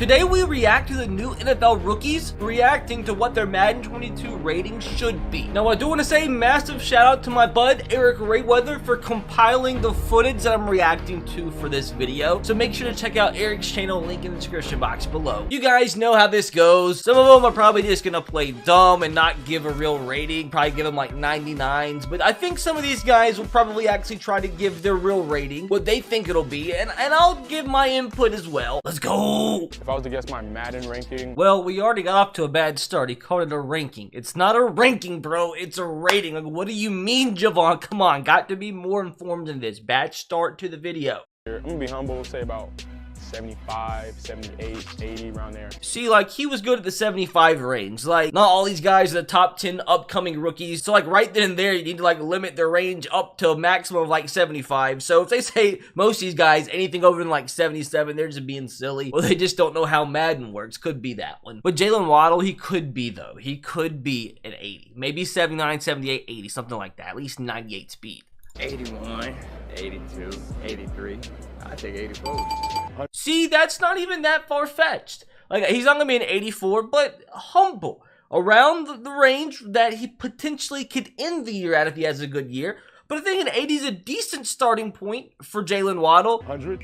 Today we react to the new NFL rookies, reacting to what their Madden 22 rating should be. Now I do want to say massive shout out to my bud Eric Rayweather for compiling the footage that I'm reacting to for this video. So make sure to check out Eric's channel, link in the description box below. You guys know how this goes. Some of them are probably just gonna play dumb and not give a real rating, probably give them like 99s, but I think some of these guys will probably actually try to give their real rating, what they think it'll be, and I'll give my input as well. Let's go! If I was to guess my Madden ranking, well, we already got off to a bad start. He called it a ranking. It's not a ranking, bro. It's a rating. Like, what do you mean, Javon? Come on, got to be more informed than this. Bad start to the video. I'm gonna be humble, say about 75, 78, 80, around there. See, like, he was good at the 75 range. Like, not all these guys are the top 10 upcoming rookies. So, like, right then and there, you need to, like, limit their range up to a maximum of, like, 75. So, if they say most of these guys, anything over than, like, 77, they're just being silly. Or they just don't know how Madden works. Could be that one. But Jaylen Waddle, he could be, though. He could be an 80. Maybe 79, 78, 80, something like that. At least 98 speed. 81, 82, 83, I take 84. See, that's not even that far-fetched. Like, he's not gonna be an 84, but humble. Around the range that he potentially could end the year at if he has a good year. But I think an 80 is a decent starting point for Jaylen Waddle. 100.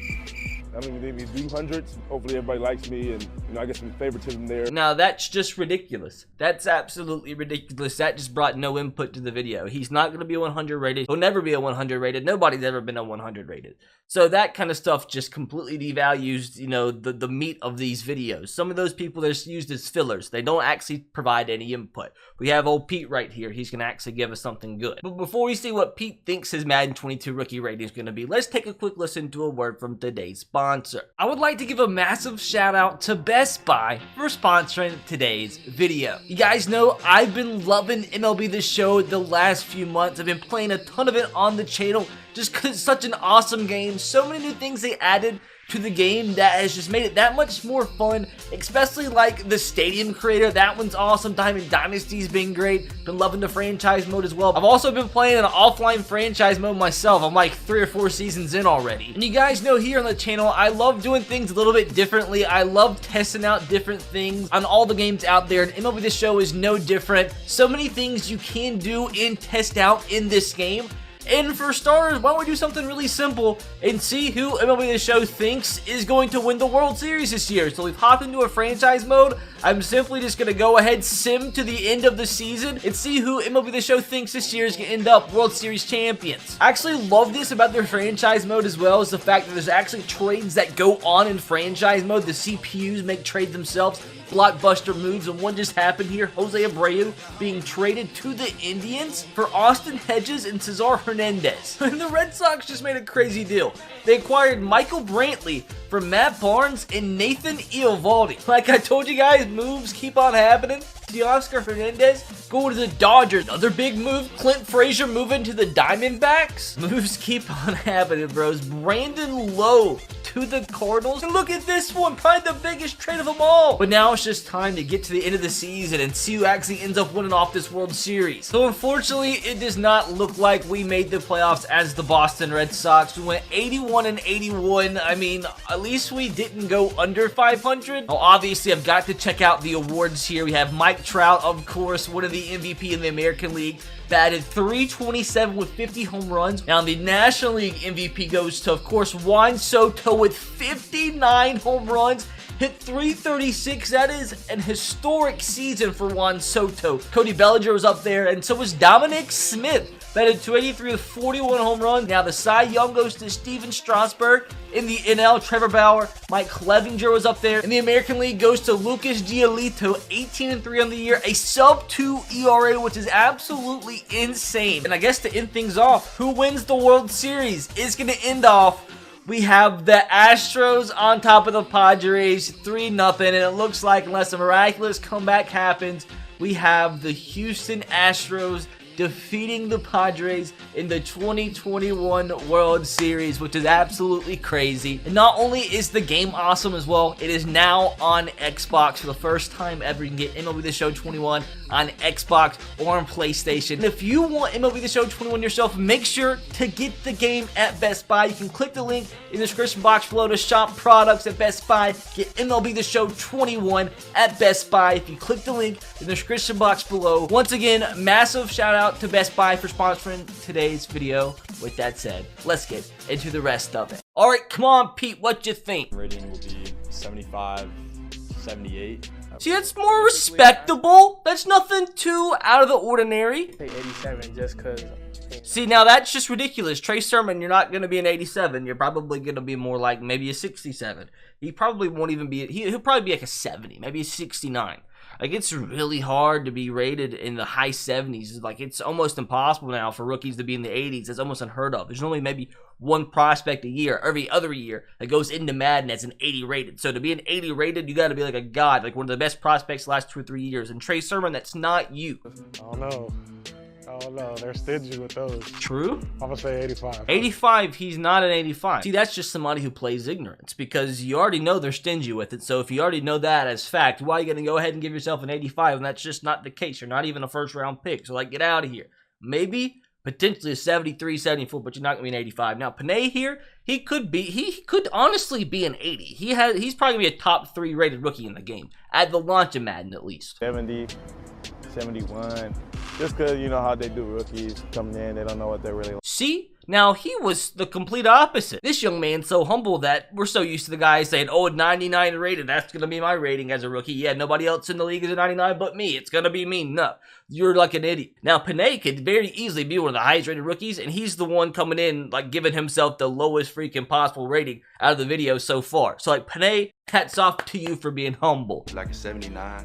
I don't even need to do hundreds. Hopefully everybody likes me and, you know, I get some favoritism there. Now, that's just ridiculous. That's absolutely ridiculous. That just brought no input to the video. He's not going to be a 100 rated. He'll never be a 100 rated. Nobody's ever been a 100 rated. So that kind of stuff just completely devalues, you know, the meat of these videos. Some of those people are used as fillers. They don't actually provide any input. We have old Pete right here. He's going to actually give us something good. But before we see what Pete thinks his Madden 22 rookie rating is going to be, let's take a quick listen to a word from today's sponsor. I would like to give a massive shout out to Best Buy for sponsoring today's video. You guys know I've been loving MLB The Show the last few months. I've been playing a ton of it on the channel just because it's such an awesome game. So many new things they added to the game that has just made it that much more fun, especially like the stadium creator. That one's awesome. Diamond Dynasty's been great. Been loving the franchise mode as well. I've also been playing an offline franchise mode myself. I'm like 3 or 4 seasons in already. And you guys know here on the channel, I love doing things a little bit differently. I love testing out different things on all the games out there, and MLB The Show is no different. So many things you can do and test out in this game. And for starters, why don't we do something really simple and see who MLB The Show thinks is going to win the World Series this year. So we've hopped into a franchise mode. I'm simply just going to go ahead, sim to the end of the season, and see who MLB The Show thinks this year is going to end up World Series champions. I actually love this about their franchise mode as well, is the fact that there's actually trades that go on in franchise mode. The CPUs make trades themselves. Blockbuster moves, and one just happened here. Jose Abreu being traded to the Indians for Austin Hedges and Cesar Hernandez. And the Red Sox just made a crazy deal. They acquired Michael Brantley for Matt Barnes and Nathan Eovaldi. Like I told you guys, moves keep on happening. Teoscar Hernandez going to the Dodgers. Another big move. Clint Frazier moving to the Diamondbacks. Moves keep on happening, bros. Brandon Lowe to the Cardinals. And look at this one, probably the biggest trade of them all. But now it's just time to get to the end of the season and see who actually ends up winning off this World Series. So unfortunately, it does not look like we made the playoffs as the Boston Red Sox. We went 81 and 81. I mean, at least we didn't go under 500. Now, obviously, I've got to check out the awards here. We have Mike Trout, of course, winning the MVP in the American League. Batted .327 with 50 home runs. Now, the National League MVP goes to, of course, Juan Soto with 59 home runs. Hit .336. That is an historic season for Juan Soto. Cody Bellinger was up there, and so was Dominic Smith. Batted .283 with 41 home runs. Now, the Cy Young goes to Steven Strasburg. In the NL, Trevor Bauer, Mike Clevinger was up there. In the American League, goes to Lucas Giolito, 18-3 on the year, a sub-2 ERA, which is absolutely insane. And I guess to end things off, who wins the World Series is going to end off. We have the Astros on top of the Padres, 3-0, and it looks like unless a miraculous comeback happens, we have the Houston Astros defeating the Padres in the 2021 World Series, which is absolutely crazy. And not only is the game awesome as well, it is now on Xbox for the first time ever. You can get MLB The Show 21 on Xbox or on PlayStation. And if you want MLB The Show 21 yourself, make sure to get the game at Best Buy. You can click the link in the description box below to shop products at Best Buy. Get MLB The Show 21 at Best Buy if you click the link in the description box below. Once again, massive shout out to Best Buy for sponsoring today's video. With that said, let's get into the rest of it. All right, come on, Pete, what you think? Rating will be 75, 78. See, that's more respectable. That's nothing too out of the ordinary. Say 87 just because. See, now that's just ridiculous. Trey Sermon, you're not going to be an 87. You're probably going to be more like maybe a 67. He probably won't even be, he'll probably be like a 70, maybe a 69. Like, it's really hard to be rated in the high 70s. Like, it's almost impossible now for rookies to be in the 80s. It's almost unheard of. There's only maybe one prospect a year, every other year, that goes into Madden as an 80 rated. So to be an 80 rated, you got to be like a god, like one of the best prospects the last 2 or 3 years. And Trey Sermon, that's not you. I don't know. They're stingy with those. True. I'm gonna say 85. 85, he's not an 85. See, that's just somebody who plays ignorance because you already know they're stingy with it. So if you already know that as fact, why are you going to go ahead and give yourself an 85? And that's just not the case. You're not even a first round pick. So like, get out of here. Maybe potentially a 73, 74, but you're not going to be an 85. Now, Panay here, he could honestly be an 80. He's probably going to be a top 3 rated rookie in the game at the launch of Madden at least. 70, 71. Just because you know how they do rookies coming in, they don't know what they're really like. See? Now, he was the complete opposite. This young man's so humble that we're so used to the guys saying, oh, 99 rated, that's going to be my rating as a rookie. Yeah, nobody else in the league is a 99 but me. It's going to be me. No, you're like an idiot. Now, Panay could very easily be one of the highest rated rookies, and he's the one coming in, like, giving himself the lowest freaking possible rating out of the video so far. So, like, Panay, hats off to you for being humble. Like a 79,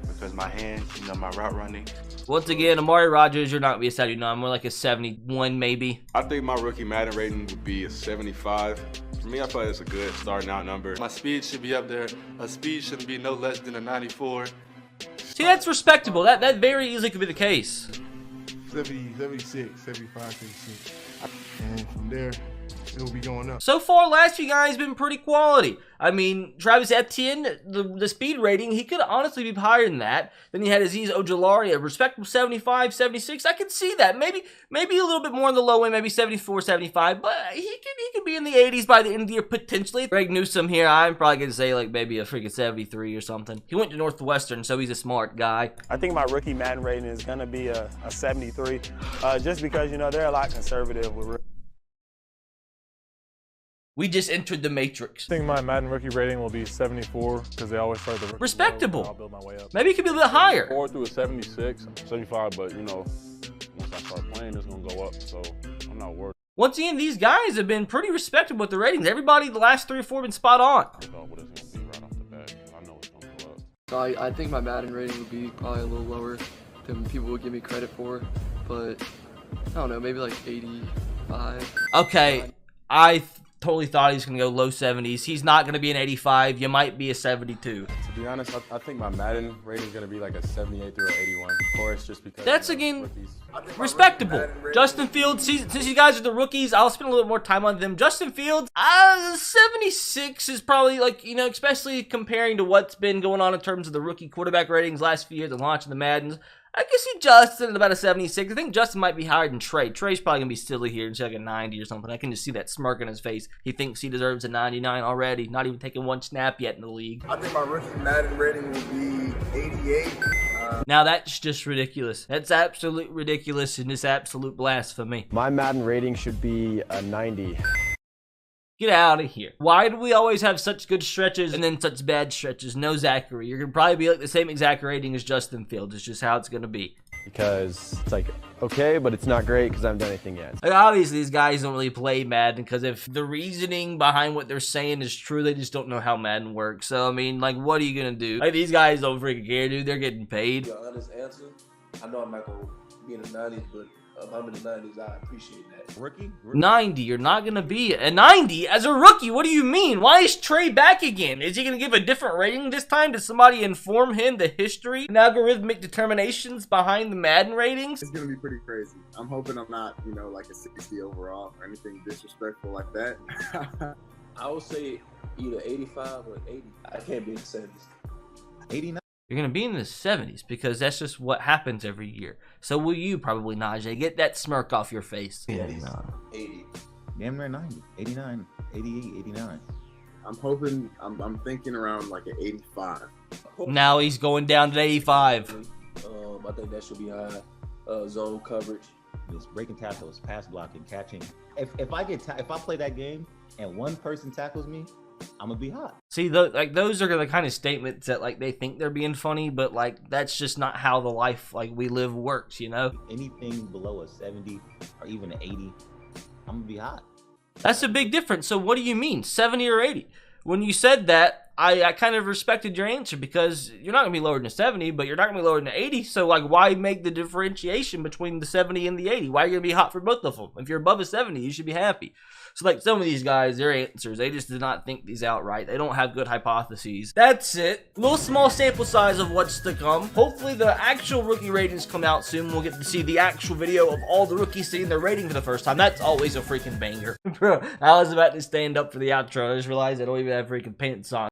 because my hands, you know, my route running. Once again, Amari Rogers, you're not going to be a 79, more like a 71 maybe. I think my rookie Madden rating would be a 75. For me, I feel like it's a good starting out number. My speed should be up there. My speed shouldn't be no less than a 94. See, that's respectable. That very easily could be the case. 70, 76, 75, 76. And from there, it'll be going up. So far, last few guys been pretty quality. I mean, Travis Etienne, the speed rating, he could honestly be higher than that. Then you had Azeez Ojulari, a respectable 75, 76. I could see that. Maybe a little bit more on the low end, maybe 74, 75. But he could be in the 80s by the end of the year, potentially. Greg Newsome here, I'm probably going to say like maybe a freaking 73 or something. He went to Northwestern, so he's a smart guy. I think my rookie Madden rating is going to be a 73. Just because, you know, they're a lot conservative with We just entered the Matrix. I think my Madden rookie rating will be 74 because they always start the rookie Respectable. low, I'll build my way up. Maybe it could be a little bit higher. 4 through a 76, 75, but you know, once I start playing, it's going to go up, so I'm not worried. Once again, these guys have been pretty respectable with the ratings. Everybody, the last 3 or 4 have been spot on. I don't know what it's going to be right off the bat. I know it's going to go up. So I think my Madden rating would be probably a little lower than people would give me credit for, but I don't know, maybe like 85. Okay, I totally thought he was going to go low 70s. He's not going to be an 85. You might be a 72. To be honest, I think my Madden rating is going to be like a 78 through an 81. Of course, just because. That's, again, respectable. Justin Fields, since you guys are the rookies, I'll spend a little bit more time on them. Justin Fields, 76 is probably like, you know, especially comparing to what's been going on in terms of the rookie quarterback ratings last few years, the launch of the Maddens. I can see Justin at about a 76. I think Justin might be higher than Trey. Trey's probably going to be silly here and say like a 90 or something. I can just see that smirk on his face. He thinks he deserves a 99 already, not even taking one snap yet in the league. I think my rookie Madden rating will be 88. Now that's just ridiculous. That's absolute ridiculous and it's absolute blasphemy. My Madden rating should be a 90. Get out of here. Why do we always have such good stretches and then such bad stretches? No Zachary. You're going to probably be like the same exact rating as Justin Fields. It's just how it's going to be. Because it's like, okay, but it's not great because I haven't done anything yet. Like, obviously, these guys don't really play Madden because if the reasoning behind what they're saying is true, they just don't know how Madden works. So, I mean, like, what are you going to do? Like, these guys don't freaking care, dude. They're getting paid. The honest answer, I know I'm not going to be in the 90s, but I'm in the 90s. I appreciate that. Rookie? 90. You're not going to be a 90 as a rookie. What do you mean? Why is Trey back again? Is he going to give a different rating this time? Did somebody inform him the history and algorithmic determinations behind the Madden ratings? It's going to be pretty crazy. I'm hoping I'm not, you know, like a 60 overall or anything disrespectful like that. I would say either 85 or 80. I can't be in the 70s. 89. You're going to be in the 70s because that's just what happens every year. So will you probably, Najee. Get that smirk off your face. 80. Damn near 90. 89, 88, 89. I'm hoping, I'm thinking around like an 85. Now he's going down to 85. I think that should be high. Zone coverage. It's breaking tackles, pass blocking, catching. If I play that game and one person tackles me, I'm gonna be hot. See, those are the kind of statements that like they think they're being funny, but like that's just not how the life like we live works, you know? Anything below a 70 or even an 80, I'm gonna be hot. That's a big difference. So what do you mean, 70 or 80? When you said that, I kind of respected your answer because you're not gonna be lower than 70, but you're not gonna be lower than 80. So like, why make the differentiation between the 70 and the 80? Why are you gonna be hot for both of them? If you're above a 70, you should be happy. So like some of these guys, their answers, they just did not think these out right. They don't have good hypotheses. That's it. A little small sample size of what's to come. Hopefully the actual rookie ratings come out soon. We'll get to see the actual video of all the rookies seeing their rating for the first time. That's always a freaking banger. Bro, I was about to stand up for the outro. I just realized I don't even have freaking pants on.